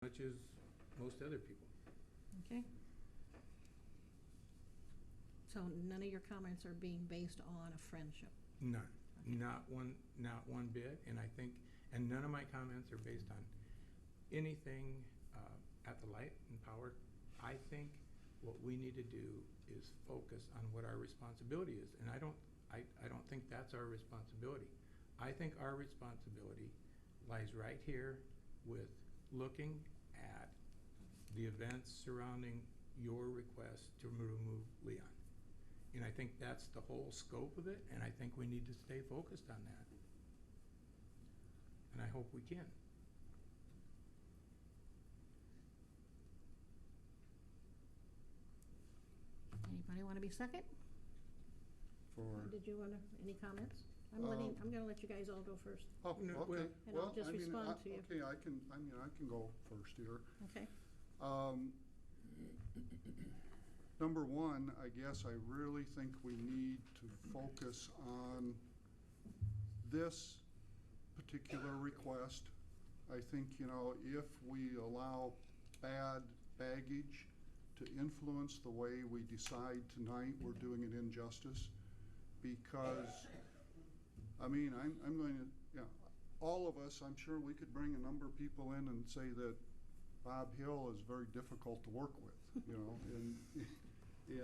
much as most other people. Okay. So none of your comments are being based on a friendship? None. Okay. Not one bit. And I think, and none of my comments are based on anything at the Light and Power. I think what we need to do is focus on what our responsibility is. And I don't think that's our responsibility. I think our responsibility lies right here with looking at the events surrounding your request to remove Leon. And I think that's the whole scope of it, and I think we need to stay focused on that. And I hope we can. Anybody want to be second? Did you want to, any comments? I'm going to let you guys all go first. Oh, No, okay. And I'll just respond to you. Okay, I can go first here. Okay. Number one, I guess I really think we need to focus on this particular request. I think, if we allow bad baggage to influence the way we decide tonight, we're doing an injustice. Because, I'm going to, all of us, I'm sure we could bring a number of people in and say that Bob Hill is very difficult to work with, in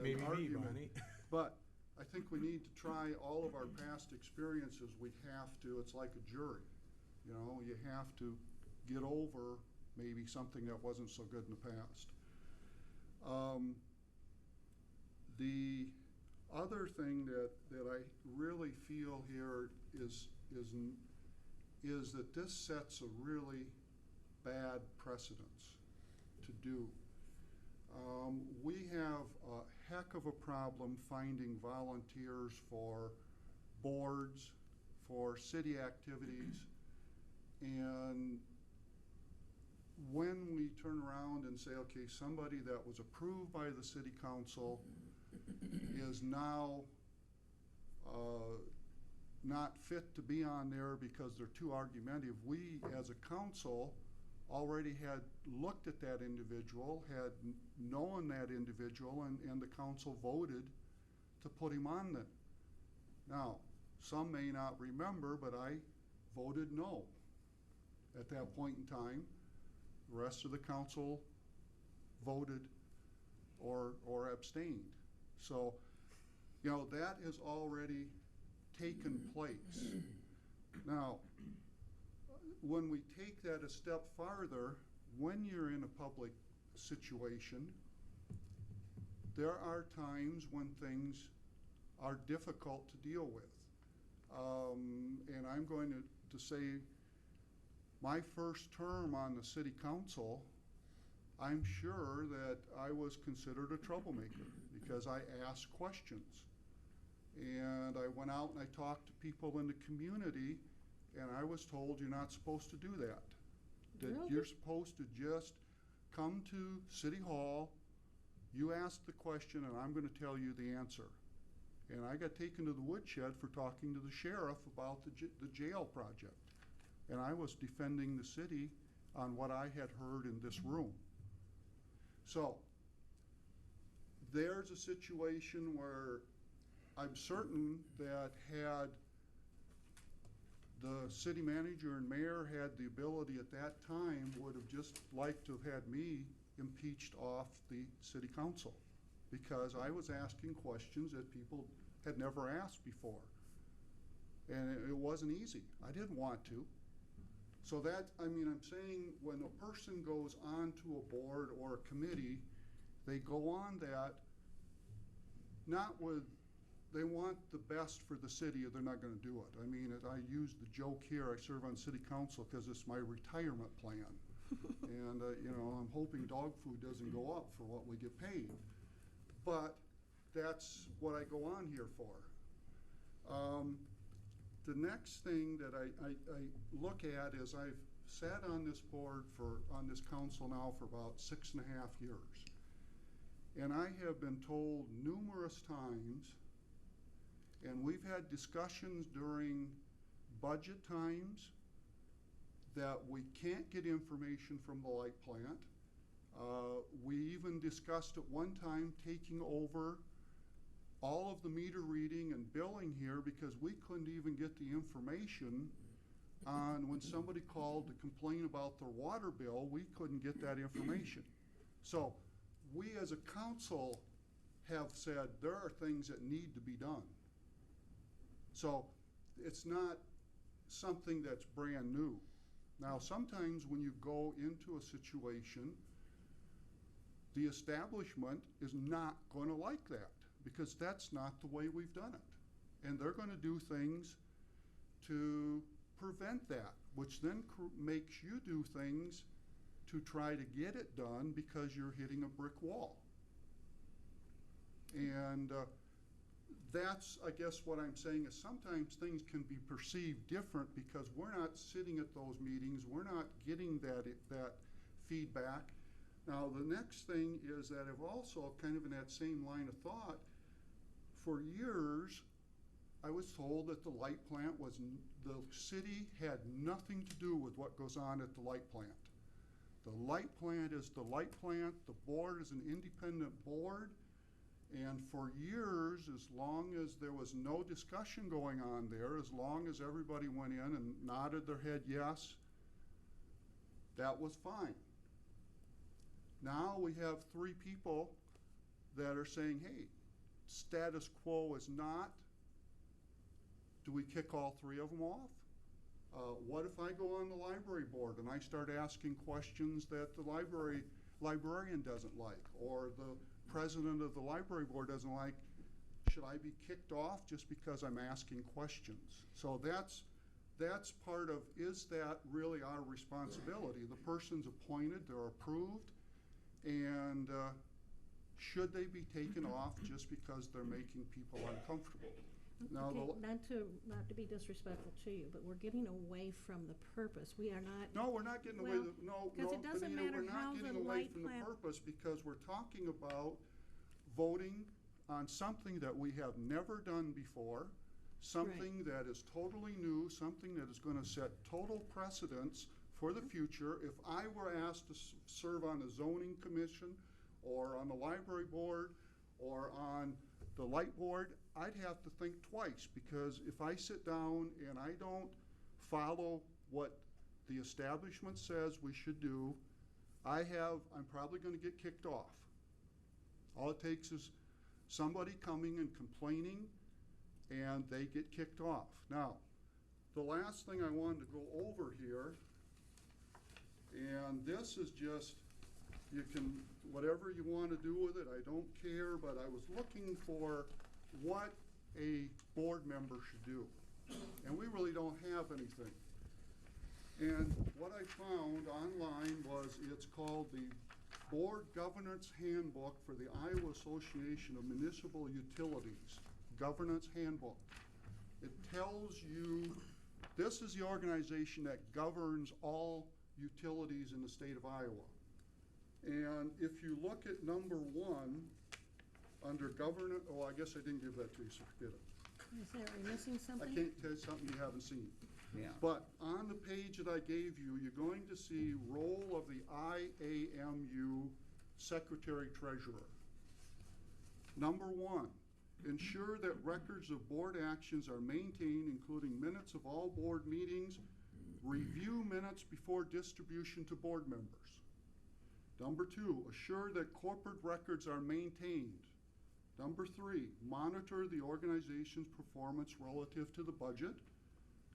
Maybe argument. me, Bonnie. But I think we need to try all of our past experiences. We have to, it's like a jury, you have to get over maybe something that wasn't so good in the past. The other thing that I really feel here is that this sets a really bad precedence to do. We have a heck of a problem finding volunteers for boards, for city activities, and when we turn around and say, okay, somebody that was approved by the city council is now not fit to be on there because they're too argumentative. We, as a council, already had looked at that individual, had known that individual, and the council voted to put him on there. Now, some may not remember, but I voted no at that point in time. The rest of the council voted or abstained. So, that has already taken place. Now, when we take that a step farther, when you're in a public situation, there are times when things are difficult to deal with. And I'm going to say, my first term on the city council, I'm sure that I was considered a troublemaker because I asked questions. And I went out and I talked to people in the community, and I was told you're not supposed to do that. That Really? You're supposed to just come to City Hall, you ask the question, and I'm going to tell you the answer. And I got taken to the woodshed for talking to the sheriff about the jail project. And I was defending the city on what I had heard in this room. So, there's a situation where I'm certain that had the city manager and mayor had the ability at that time, would have just liked to have had me impeached off the city council, because I was asking questions that people had never asked before. And it wasn't easy. I didn't want to. So that, I'm saying when a person goes onto a board or a committee, they go on that not with, they want the best for the city or they're not going to do it. I use the joke here, I serve on city council because it's my retirement plan. And, I'm hoping dog food doesn't go up for what we get paid. But that's what I go on here for. The next thing that I look at is I've sat on this board on this council now for about 6.5 years. And I have been told numerous times, and we've had discussions during budget times, that we can't get information from the light plant. We even discussed at one time taking over all of the meter reading and billing here because we couldn't even get the information on when somebody called to complain about their water bill, we couldn't get that information. So we as a council have said there are things that need to be done. So it's not something that's brand new. Now, sometimes when you go into a situation, the establishment is not going to like that because that's not the way we've done it. And they're going to do things to prevent that, which then makes you do things to try to get it done because you're hitting a brick wall. And that's, I guess, what I'm saying is sometimes things can be perceived different because we're not sitting at those meetings, we're not getting that feedback. Now, the next thing is that I've also, kind of in that same line of thought, for years, I was told that the light plant was, the city had nothing to do with what goes on at the light plant. The light plant is the light plant, the board is an independent board, and for years, as long as there was no discussion going on there, as long as everybody went in and nodded their head yes, that was fine. Now we have 3 people that are saying, hey, status quo is not. Do we kick all 3 of them off? What if I go on the library board and I start asking questions that the librarian doesn't like, or the president of the library board doesn't like? Should I be kicked off just because I'm asking questions? So that's part of, is that really our responsibility? The person's appointed, they're approved, and should they be taken off just because they're making people uncomfortable? Now, okay, not to be disrespectful to you, but we're getting away from the purpose. We are not. No, we're not getting away. Because it doesn't matter how the light from plant. the purpose, because we're talking about voting on something that we have never done before, something that is totally new, something that is going to set total precedence for the future. If I were asked to serve on the zoning commission or on the library board or on the light board, I'd have to think twice, because if I sit down and I don't follow what the establishment says we should do, I'm probably going to get kicked off. All it takes is somebody coming and complaining, and they get kicked off. Now, the last thing I wanted to go over here, and this is just, you can, whatever you want to do with it, I don't care, but I was looking for what a board member should do. And we really don't have anything. And what I found online was, it's called the Board Governance Handbook for the Iowa Association of Municipal Utilities. Governance Handbook. It tells you, this is the organization that governs all utilities in the state of Iowa. And if you look at number 1, under governance, oh, I guess I didn't give that to you, so forget it. Is that, are we missing something? I can't tell you something you haven't seen. Yeah. But on the page that I gave you, you're going to see role of the IAMU Secretary Treasurer. Number 1, ensure that records of board actions are maintained, including minutes of all board meetings, review minutes before distribution to board members. Number 2, assure that corporate records are maintained. Number 3, monitor the organization's performance relative to the budget.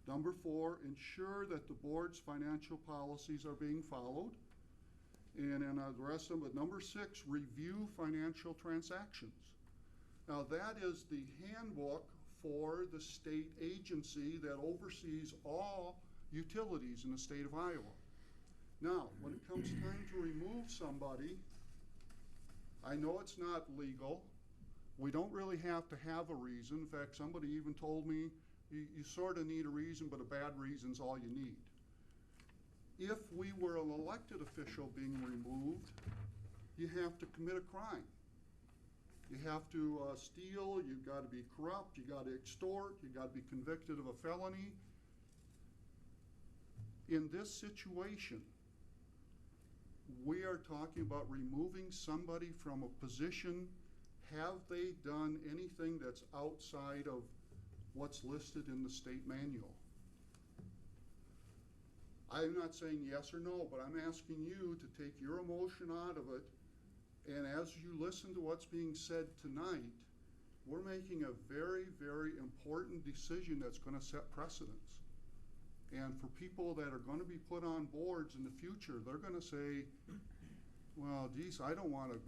Number 4, ensure that the board's financial policies are being followed. And then the rest of them, but number 6, review financial transactions. Now that is the handbook for the state agency that oversees all utilities in the state of Iowa. Now, when it comes time to remove somebody, I know it's not legal. We don't really have to have a reason. In fact, somebody even told me you sort of need a reason, but a bad reason's all you need. If we were an elected official being removed, you have to commit a crime. You have to steal, you've got to be corrupt, you got to extort, you got to be convicted of a felony. In this situation, we are talking about removing somebody from a position. Have they done anything that's outside of what's listed in the state manual? I'm not saying yes or no, but I'm asking you to take your emotion out of it. And as you listen to what's being said tonight, we're making a very, very important decision that's going to set precedents. And for people that are going to be put on boards in the future, they're going to say, well, geez, I don't want to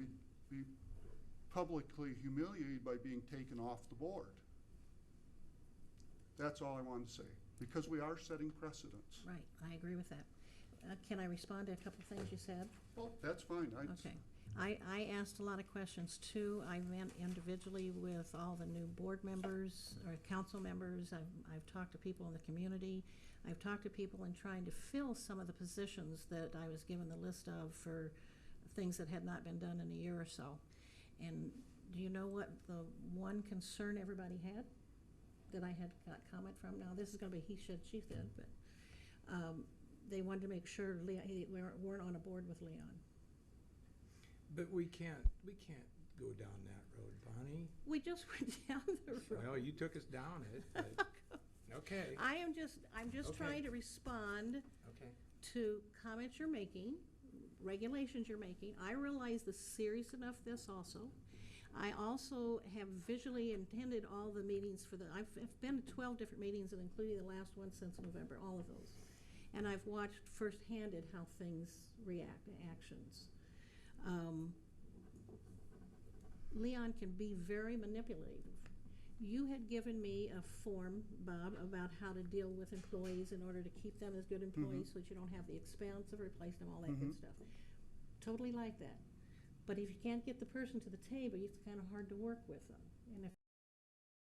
be publicly humiliated by being taken off the board. That's all I wanted to say, because we are setting precedents. Right, I agree with that. Can I respond to a couple things you said? Well, that's fine. Okay. I asked a lot of questions too. I met individually with all the new board members or council members. I've talked to people in the community. I've talked to people in trying to fill some of the positions that I was given the list of for things that had not been done in a year or so. And do you know what the one concern everybody had that I had got comment from? Now, this is going to be he said, she said, but they wanted to make sure we weren't on a board with Leon. But we can't go down that road, Bonnie. We just went down the road. Well, you took us down it, but, okay. I'm just Okay. trying to respond Okay. to comments you're making, regulations you're making. I realize the serious enough this also. I also have visually attended all the meetings I've been to 12 different meetings, and including the last one since November, all of those. And I've watched firsthand how things react to actions. Leon can be very manipulative. You had given me a form, Bob, about how to deal with employees in order to keep them as good employees so that you don't have the expense of replacing them, all that good stuff. Totally like that. But if you can't get the person to the table, it's kind of hard to work with them. And if